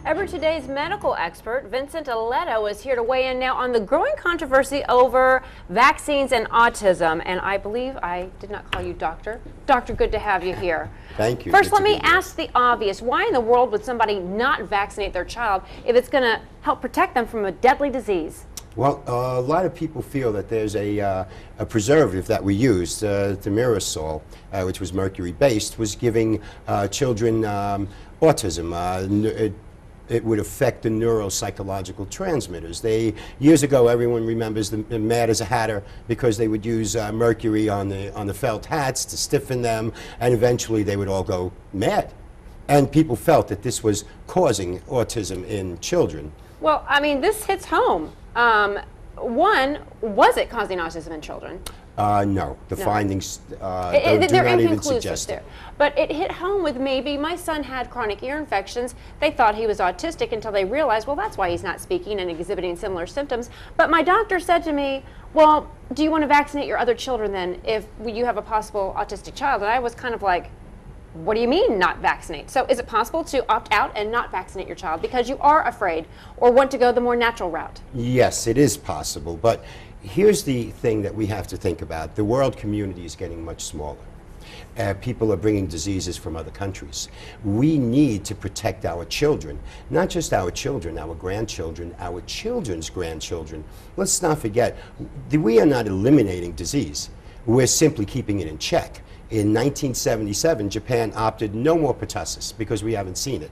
Ebru, today's medical expert, Vincent Eletto, is here to weigh in now on the growing controversy over vaccines and autism. And I believe I did not call you doctor. Doctor, good to have you here. Thank you. First, let me ask the obvious. Why in the world would somebody not vaccinate their child if it's going to help protect them from a deadly disease? Well, a lot of people feel that there's a preservative that we used, thimerosal, which was mercury-based, was giving children autism. It would affect the neuropsychological transmitters. Years ago, everyone remembers the Mad as a Hatter because they would use mercury on the felt hats to stiffen them, and eventually they would all go mad. And people felt that this was causing autism in children. Well, I mean, this hits home. One, was it causing autism in children? No, the findings do they're not even inconclusive suggest there. it. But it hit home with maybe my son had chronic ear infections. They thought he was autistic until they realized, well, that's why he's not speaking and exhibiting similar symptoms. But my doctor said to me, well, do you want to vaccinate your other children then if you have a possible autistic child? And I was kind of like, what do you mean not vaccinate? So is it possible to opt out and not vaccinate your child because you are afraid or want to go the more natural route? Yes, it is possible, but here's the thing that we have to think about. The world community is getting much smaller. People are bringing diseases from other countries. We need to protect our children, not just our children, our grandchildren, our children's grandchildren. Let's not forget, we are not eliminating disease. We're simply keeping it in check. In 1977, Japan opted no more pertussis because we haven't seen it.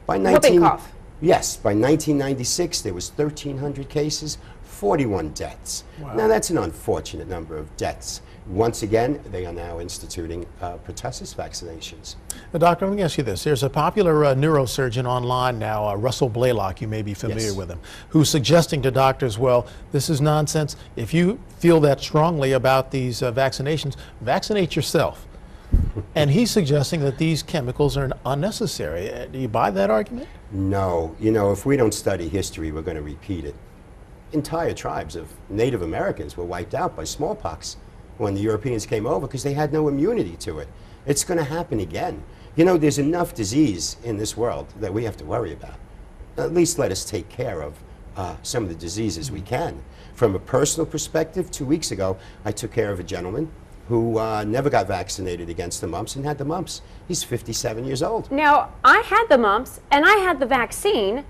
Whooping cough. Yes, by 1996, there was 1,300 cases, 41 deaths. Wow. Now, that's an unfortunate number of deaths. Once again, they are now instituting pertussis vaccinations. Now, Doctor, let me ask you this. There's a popular neurosurgeon online now, Russell Blaylock, you may be familiar with him, who's suggesting to doctors, well, this is nonsense. If you feel that strongly about these vaccinations, vaccinate yourself. And he's suggesting that these chemicals are unnecessary. Do you buy that argument? No. You know, if we don't study history, we're going to repeat it. Entire tribes of Native Americans were wiped out by smallpox when the Europeans came over because they had no immunity to it. It's going to happen again. You know, there's enough disease in this world that we have to worry about. At least let us take care of some of the diseases we can. From a personal perspective, 2 weeks ago, I took care of a gentleman who never got vaccinated against the mumps and had the mumps. He's 57 years old. Now, I had the mumps and I had the vaccine,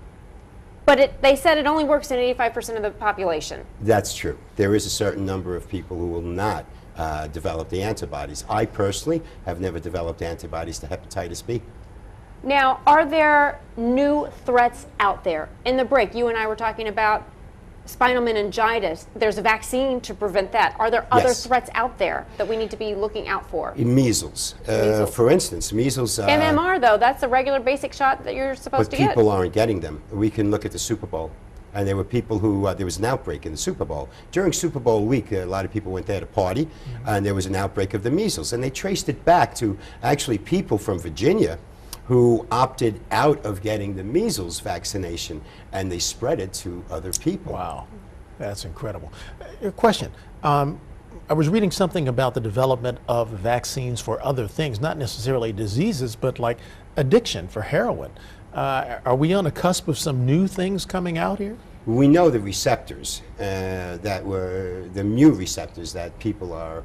but they said it only works in 85% of the population. That's true. There is a certain number of people who will not develop the antibodies. I personally have never developed antibodies to hepatitis B. Now, are there new threats out there? In the break, you and I were talking about spinal meningitis. There's a vaccine to prevent that. Are there other threats out there that we need to be looking out for? Measles. For instance, measles. MMR, though, that's the regular basic shot that you're supposed to get. But people aren't getting them. We can look at the Super Bowl. And there were people who, there was an outbreak in the Super Bowl. During Super Bowl week, a lot of people went there to party, and there was an outbreak of the measles. And they traced it back to actually people from Virginia who opted out of getting the measles vaccination, and they spread it to other people. Wow, that's incredible. Question. I was reading something about the development of vaccines for other things, not necessarily diseases, but like addiction for heroin. Are we on the cusp of some new things coming out here? We know the receptors that were the mu receptors that people are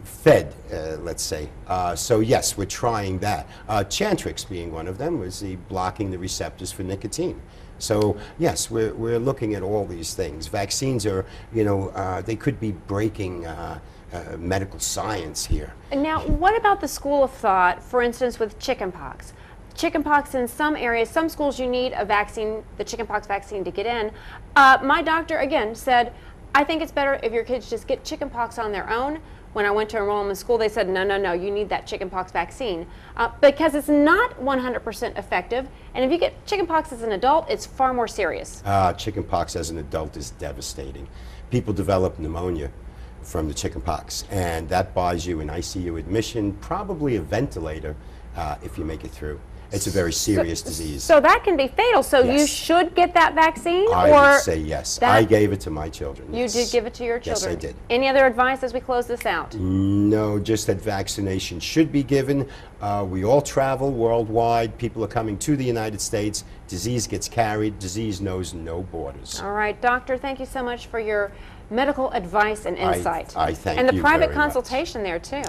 fed, let's say. So yes, we're trying that. Chantrix being one of them was blocking the receptors for nicotine. So yes, we're looking at all these things. Vaccines are, you know, they could be breaking medical science here. And now, what about the school of thought, for instance, with chickenpox? Chickenpox in some areas, some schools you need a vaccine, the chickenpox vaccine to get in. My doctor, again, said, I think it's better if your kids just get chickenpox on their own. When I went to enroll them in school, they said, no, you need that chickenpox vaccine because it's not 100% effective. And if you get chickenpox as an adult, it's far more serious. Chickenpox as an adult is devastating. People develop pneumonia from the chickenpox, and that buys you an ICU admission, probably a ventilator if you make it through. It's a very serious disease. So that can be fatal. So you Yes. should get that vaccine? I or would say yes. that- I gave it to my children. You yes. did give it to your Yes, children? I did. Any other advice as we close this out? No, just that vaccination should be given. We all travel worldwide. People are coming to the United States. Disease gets carried. Disease knows no borders. All right, doctor, thank you so much for your medical advice and insight. I thank and the you private very much. consultation there, too.